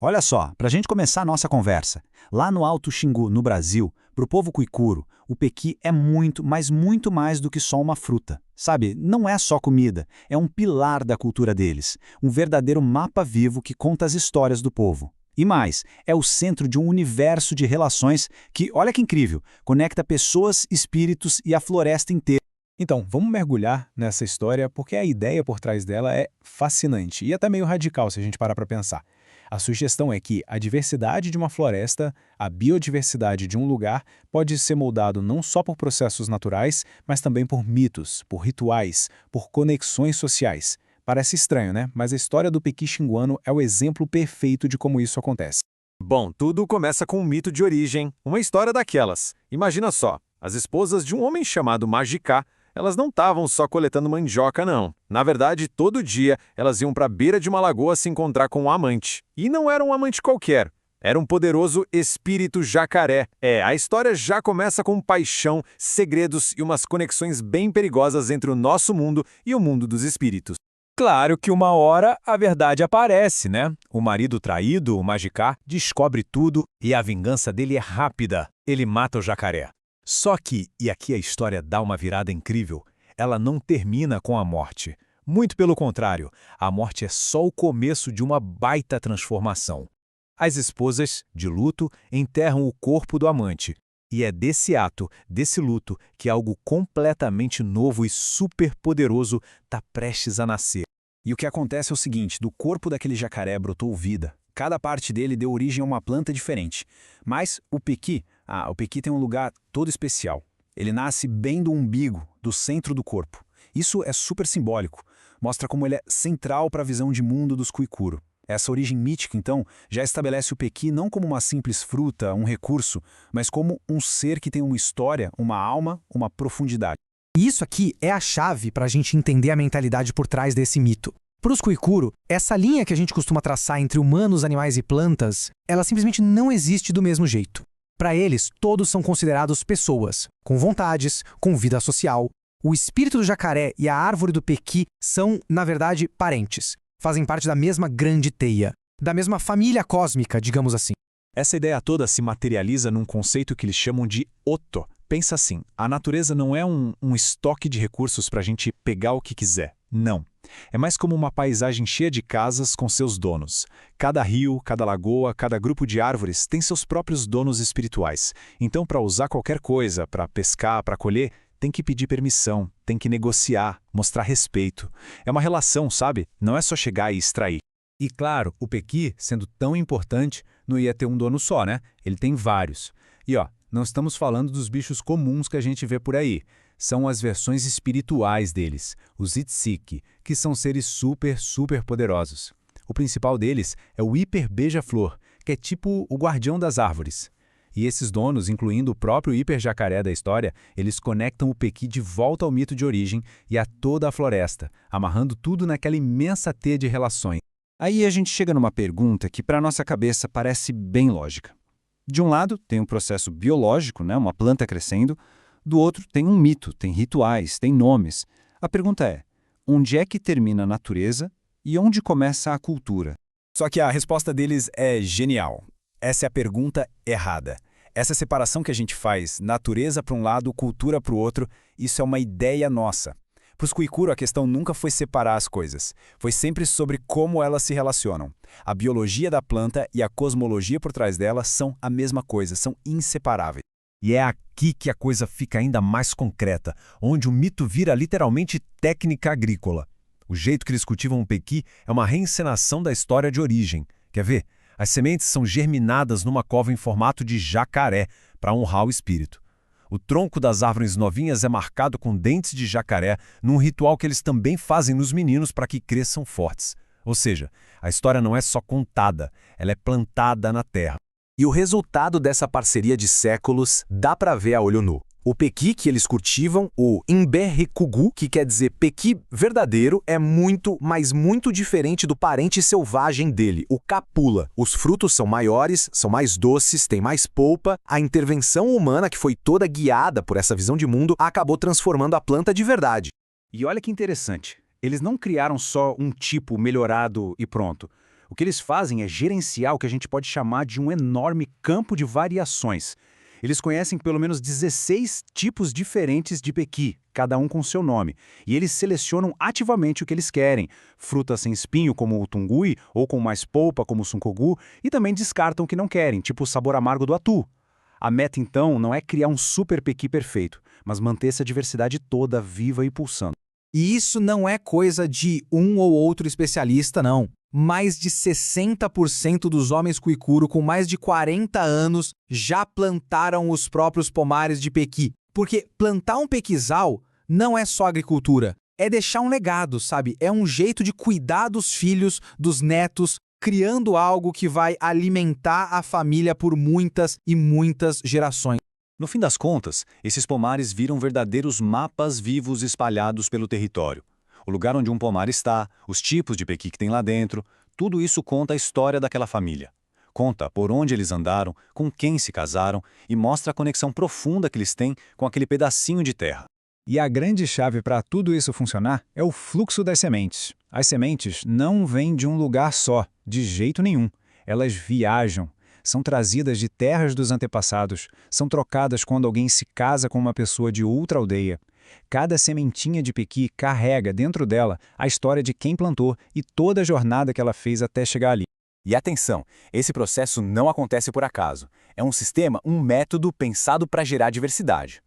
Olha só, para a gente começar a nossa conversa, lá no Alto Xingu, no Brasil, para o povo cuicuro, o pequi é muito, mas muito mais do que só uma fruta. Sabe, não é só comida, é um pilar da cultura deles, um verdadeiro mapa vivo que conta as histórias do povo. E mais, é o centro de um universo de relações que, olha que incrível, conecta pessoas, espíritos e a floresta inteira. Então, vamos mergulhar nessa história porque a ideia por trás dela é fascinante e até meio radical se a gente parar para pensar. A sugestão é que a diversidade de uma floresta, a biodiversidade de um lugar, pode ser moldado não só por processos naturais, mas também por mitos, por rituais, por conexões sociais. Parece estranho, né? Mas a história do Pequi xinguano é o exemplo perfeito de como isso acontece. Bom, tudo começa com um mito de origem, uma história daquelas. Imagina só, as esposas de um homem chamado Magicá, elas não estavam só coletando mandioca, não. Na verdade, todo dia elas iam para a beira de uma lagoa se encontrar com um amante. E não era um amante qualquer. Era um poderoso espírito jacaré. A história já começa com paixão, segredos e umas conexões bem perigosas entre o nosso mundo e o mundo dos espíritos. Claro que uma hora a verdade aparece, né? O marido traído, o Magicá, descobre tudo e a vingança dele é rápida. Ele mata o jacaré. Só que, e aqui a história dá uma virada incrível, ela não termina com a morte. Muito pelo contrário, a morte é só o começo de uma baita transformação. As esposas, de luto, enterram o corpo do amante. E é desse ato, desse luto, que algo completamente novo e superpoderoso está prestes a nascer. E o que acontece é o seguinte, do corpo daquele jacaré brotou vida. Cada parte dele deu origem a uma planta diferente. Mas o pequi tem um lugar todo especial. Ele nasce bem do umbigo, do centro do corpo. Isso é super simbólico. Mostra como ele é central para a visão de mundo dos cuicuro. Essa origem mítica, então, já estabelece o pequi não como uma simples fruta, um recurso, mas como um ser que tem uma história, uma alma, uma profundidade. E isso aqui é a chave para a gente entender a mentalidade por trás desse mito. Para os cuicuro, essa linha que a gente costuma traçar entre humanos, animais e plantas, ela simplesmente não existe do mesmo jeito. Para eles, todos são considerados pessoas, com vontades, com vida social. O espírito do jacaré e a árvore do pequi são, na verdade, parentes. Fazem parte da mesma grande teia, da mesma família cósmica, digamos assim. Essa ideia toda se materializa num conceito que eles chamam de Oto. Pensa assim, a natureza não é um estoque de recursos para a gente pegar o que quiser. Não. É mais como uma paisagem cheia de casas com seus donos. Cada rio, cada lagoa, cada grupo de árvores tem seus próprios donos espirituais. Então, para usar qualquer coisa, para pescar, para colher, tem que pedir permissão, tem que negociar, mostrar respeito. É uma relação, sabe? Não é só chegar e extrair. E claro, o pequi, sendo tão importante, não ia ter um dono só, né? Ele tem vários. E não estamos falando dos bichos comuns que a gente vê por aí. São as versões espirituais deles, os Itsiki, que são seres super poderosos. O principal deles é o Hiper Beija-Flor, que é tipo o guardião das árvores. E esses donos, incluindo o próprio Hiper Jacaré da história, eles conectam o pequi de volta ao mito de origem e a toda a floresta, amarrando tudo naquela imensa teia de relações. Aí a gente chega numa pergunta que para nossa cabeça parece bem lógica. De um lado, tem um processo biológico, né, uma planta crescendo. Do outro, tem um mito, tem rituais, tem nomes. A pergunta é, onde é que termina a natureza e onde começa a cultura? Só que a resposta deles é genial. Essa é a pergunta errada. Essa separação que a gente faz, natureza para um lado, cultura para o outro, isso é uma ideia nossa. Para os cuicuro, a questão nunca foi separar as coisas. Foi sempre sobre como elas se relacionam. A biologia da planta e a cosmologia por trás dela são a mesma coisa, são inseparáveis. E é aqui que a coisa fica ainda mais concreta, onde o mito vira literalmente técnica agrícola. O jeito que eles cultivam o pequi é uma reencenação da história de origem. Quer ver? As sementes são germinadas numa cova em formato de jacaré, para honrar o espírito. O tronco das árvores novinhas é marcado com dentes de jacaré, num ritual que eles também fazem nos meninos para que cresçam fortes. Ou seja, a história não é só contada, ela é plantada na terra. E o resultado dessa parceria de séculos dá para ver a olho nu. O pequi que eles cultivam, o Imberrikugu, que quer dizer pequi verdadeiro, é muito, mas muito diferente do parente selvagem dele, o capula. Os frutos são maiores, são mais doces, têm mais polpa. A intervenção humana, que foi toda guiada por essa visão de mundo, acabou transformando a planta de verdade. E olha que interessante, eles não criaram só um tipo melhorado e pronto. O que eles fazem é gerenciar o que a gente pode chamar de um enorme campo de variações. Eles conhecem pelo menos 16 tipos diferentes de pequi, cada um com seu nome, e eles selecionam ativamente o que eles querem, frutas sem espinho como o tungui, ou com mais polpa como o suncogu, e também descartam o que não querem, tipo o sabor amargo do atu. A meta, então, não é criar um super pequi perfeito, mas manter essa diversidade toda viva e pulsando. E isso não é coisa de um ou outro especialista, não. Mais de 60% dos homens Kwikuro com mais de 40 anos já plantaram os próprios pomares de pequi. Porque plantar um pequizal não é só agricultura, é deixar um legado, sabe? É um jeito de cuidar dos filhos, dos netos, criando algo que vai alimentar a família por muitas e muitas gerações. No fim das contas, esses pomares viram verdadeiros mapas vivos espalhados pelo território. O lugar onde um pomar está, os tipos de pequi que tem lá dentro, tudo isso conta a história daquela família. Conta por onde eles andaram, com quem se casaram e mostra a conexão profunda que eles têm com aquele pedacinho de terra. E a grande chave para tudo isso funcionar é o fluxo das sementes. As sementes não vêm de um lugar só, de jeito nenhum. Elas viajam. São trazidas de terras dos antepassados, são trocadas quando alguém se casa com uma pessoa de outra aldeia. Cada sementinha de pequi carrega dentro dela a história de quem plantou e toda a jornada que ela fez até chegar ali. E atenção, esse processo não acontece por acaso. É um sistema, um método pensado para gerar diversidade.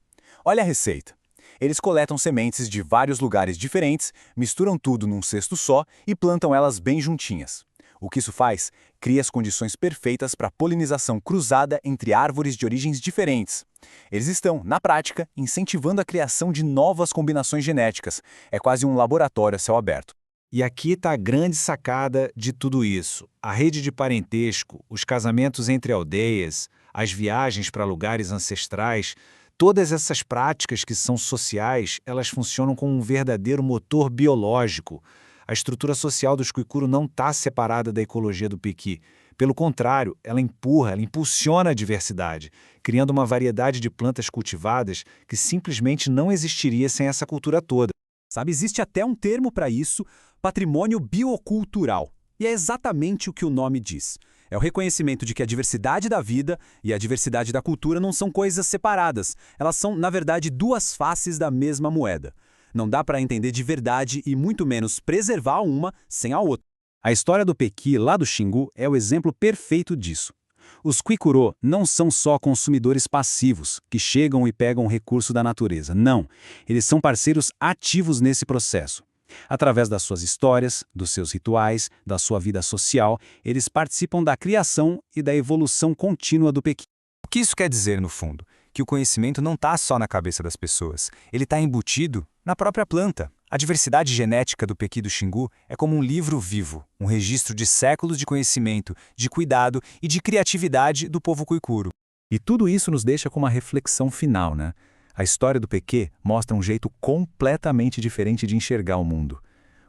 Olha a receita. Eles coletam sementes de vários lugares diferentes, misturam tudo num cesto só e plantam elas bem juntinhas. O que isso faz? Cria as condições perfeitas para a polinização cruzada entre árvores de origens diferentes. Eles estão, na prática, incentivando a criação de novas combinações genéticas. É quase um laboratório a céu aberto. E aqui está a grande sacada de tudo isso. A rede de parentesco, os casamentos entre aldeias, as viagens para lugares ancestrais, todas essas práticas que são sociais, elas funcionam como um verdadeiro motor biológico. A estrutura social dos Kwikuro não está separada da ecologia do pequi. Pelo contrário, ela impulsiona a diversidade, criando uma variedade de plantas cultivadas que simplesmente não existiria sem essa cultura toda. Sabe, existe até um termo para isso, patrimônio biocultural. E é exatamente o que o nome diz. É o reconhecimento de que a diversidade da vida e a diversidade da cultura não são coisas separadas. Elas são, na verdade, duas faces da mesma moeda. Não dá para entender de verdade e muito menos preservar uma sem a outra. A história do pequi lá do Xingu é o exemplo perfeito disso. Os Kwikuro não são só consumidores passivos, que chegam e pegam o recurso da natureza. Não, eles são parceiros ativos nesse processo. Através das suas histórias, dos seus rituais, da sua vida social, eles participam da criação e da evolução contínua do pequi. O que isso quer dizer, no fundo? Que o conhecimento não está só na cabeça das pessoas, ele está embutido na própria planta. A diversidade genética do pequi do Xingu é como um livro vivo, um registro de séculos de conhecimento, de cuidado e de criatividade do povo Kwikuro. E tudo isso nos deixa com uma reflexão final, né? A história do pequi mostra um jeito completamente diferente de enxergar o mundo.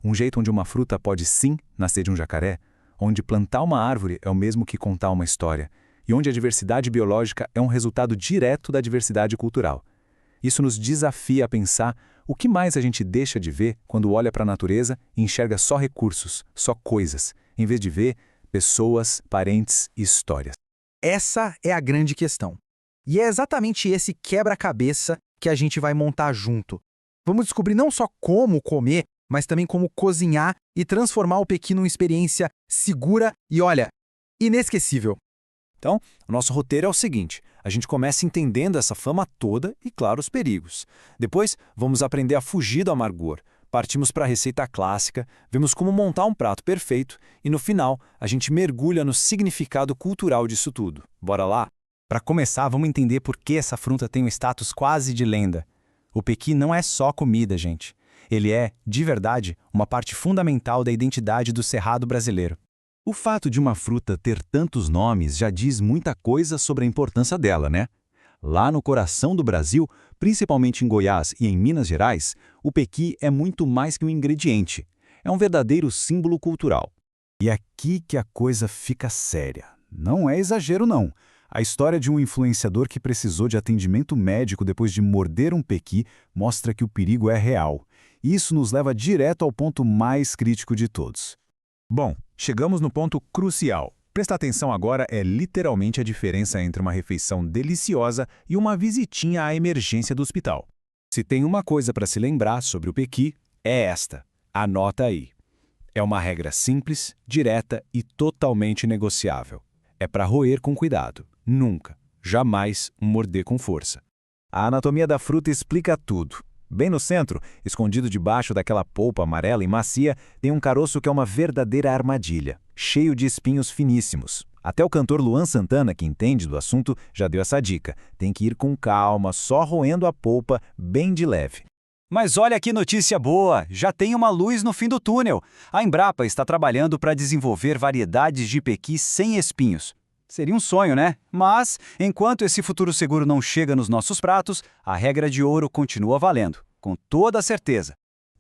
Um jeito onde uma fruta pode sim nascer de um jacaré, onde plantar uma árvore é o mesmo que contar uma história, e onde a diversidade biológica é um resultado direto da diversidade cultural. Isso nos desafia a pensar o que mais a gente deixa de ver quando olha para a natureza e enxerga só recursos, só coisas, em vez de ver pessoas, parentes e histórias. Essa é a grande questão. E é exatamente esse quebra-cabeça que a gente vai montar junto. Vamos descobrir não só como comer, mas também como cozinhar e transformar o pequi numa experiência segura e, olha, inesquecível. Então, o nosso roteiro é o seguinte: a gente começa entendendo essa fama toda e, claro, os perigos. Depois, vamos aprender a fugir do amargor. Partimos para a receita clássica, vemos como montar um prato perfeito e, no final, a gente mergulha no significado cultural disso tudo. Bora lá? Para começar, vamos entender por que essa fruta tem um status quase de lenda. O pequi não é só comida, gente. Ele é, de verdade, uma parte fundamental da identidade do cerrado brasileiro. O fato de uma fruta ter tantos nomes já diz muita coisa sobre a importância dela, né? Lá no coração do Brasil, principalmente em Goiás e em Minas Gerais, o pequi é muito mais que um ingrediente. É um verdadeiro símbolo cultural. E aqui que a coisa fica séria. Não é exagero, não. A história de um influenciador que precisou de atendimento médico depois de morder um pequi mostra que o perigo é real. E isso nos leva direto ao ponto mais crítico de todos. Bom, chegamos no ponto crucial. Presta atenção agora, é literalmente a diferença entre uma refeição deliciosa e uma visitinha à emergência do hospital. Se tem uma coisa para se lembrar sobre o pequi, é esta. Anota aí. É uma regra simples, direta e totalmente negociável. É para roer com cuidado. Nunca, jamais morder com força. A anatomia da fruta explica tudo. Bem no centro, escondido debaixo daquela polpa amarela e macia, tem um caroço que é uma verdadeira armadilha, cheio de espinhos finíssimos. Até o cantor Luan Santana, que entende do assunto, já deu essa dica. Tem que ir com calma, só roendo a polpa, bem de leve. Mas olha que notícia boa! Já tem uma luz no fim do túnel. A Embrapa está trabalhando para desenvolver variedades de pequi sem espinhos. Seria um sonho, né? Mas, enquanto esse futuro seguro não chega nos nossos pratos, a regra de ouro continua valendo, com toda a certeza.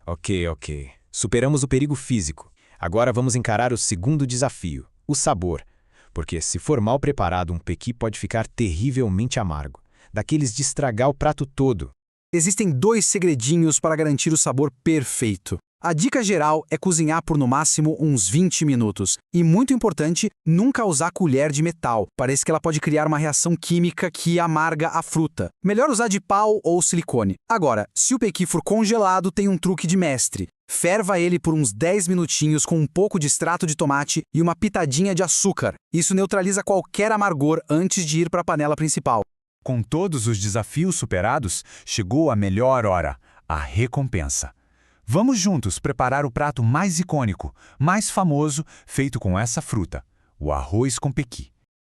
Ok. Superamos o perigo físico. Agora vamos encarar o segundo desafio, o sabor. Porque se for mal preparado, um pequi pode ficar terrivelmente amargo. Daqueles de estragar o prato todo. Existem 2 segredinhos para garantir o sabor perfeito. A dica geral é cozinhar por no máximo uns 20 minutos. E muito importante, nunca usar colher de metal. Parece que ela pode criar uma reação química que amarga a fruta. Melhor usar de pau ou silicone. Agora, se o pequi for congelado, tem um truque de mestre. Ferva ele por uns 10 minutinhos com um pouco de extrato de tomate e uma pitadinha de açúcar. Isso neutraliza qualquer amargor antes de ir para a panela principal. Com todos os desafios superados, chegou a melhor hora, a recompensa. Vamos juntos preparar o prato mais icônico, mais famoso, feito com essa fruta, o arroz com pequi.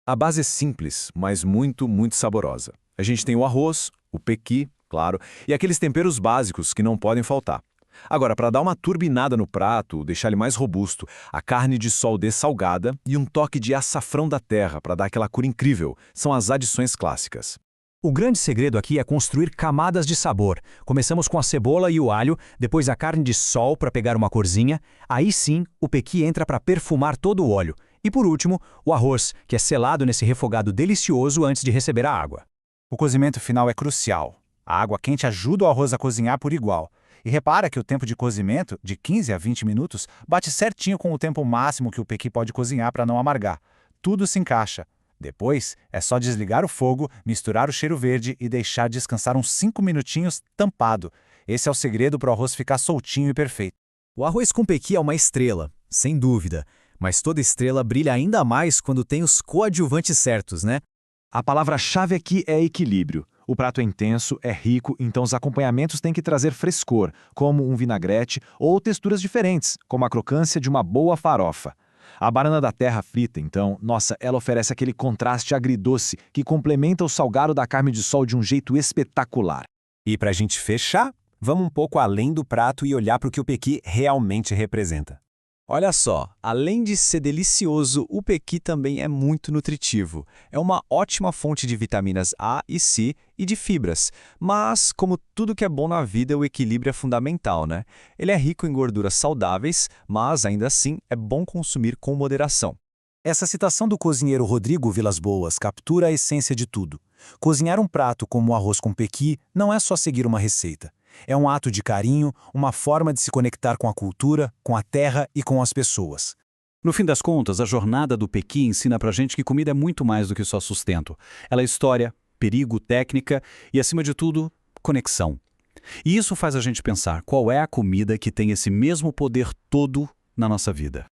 A base é simples, mas muito saborosa. A gente tem o arroz, o pequi, claro, e aqueles temperos básicos que não podem faltar. Agora, para dar uma turbinada no prato, deixar ele mais robusto, a carne de sol dessalgada e um toque de açafrão da terra para dar aquela cor incrível são as adições clássicas. O grande segredo aqui é construir camadas de sabor. Começamos com a cebola e o alho, depois a carne de sol para pegar uma corzinha, aí sim o pequi entra para perfumar todo o óleo. E por último, o arroz, que é selado nesse refogado delicioso antes de receber a água. O cozimento final é crucial. A água quente ajuda o arroz a cozinhar por igual. E repara que o tempo de cozimento, de 15 a 20 minutos, bate certinho com o tempo máximo que o pequi pode cozinhar para não amargar. Tudo se encaixa. Depois, é só desligar o fogo, misturar o cheiro verde e deixar descansar uns 5 minutinhos tampado. Esse é o segredo para o arroz ficar soltinho e perfeito. O arroz com pequi é uma estrela, sem dúvida. Mas toda estrela brilha ainda mais quando tem os coadjuvantes certos, né? A palavra-chave aqui é equilíbrio. O prato é intenso, é rico, então os acompanhamentos têm que trazer frescor, como um vinagrete, ou texturas diferentes, como a crocância de uma boa farofa. A banana da terra frita, então, nossa, ela oferece aquele contraste agridoce que complementa o salgado da carne de sol de um jeito espetacular. E para a gente fechar, vamos um pouco além do prato e olhar para o que o pequi realmente representa. Olha só, além de ser delicioso, o pequi também é muito nutritivo. É uma ótima fonte de vitaminas A e C e de fibras. Mas, como tudo que é bom na vida, o equilíbrio é fundamental, né? Ele é rico em gorduras saudáveis, mas ainda assim é bom consumir com moderação. Essa citação do cozinheiro Rodrigo Vilas-Boas captura a essência de tudo. Cozinhar um prato como o arroz com pequi não é só seguir uma receita. É um ato de carinho, uma forma de se conectar com a cultura, com a terra e com as pessoas. No fim das contas, a jornada do pequi ensina pra gente que comida é muito mais do que só sustento. Ela é história, perigo, técnica e, acima de tudo, conexão. E isso faz a gente pensar qual é a comida que tem esse mesmo poder todo na nossa vida.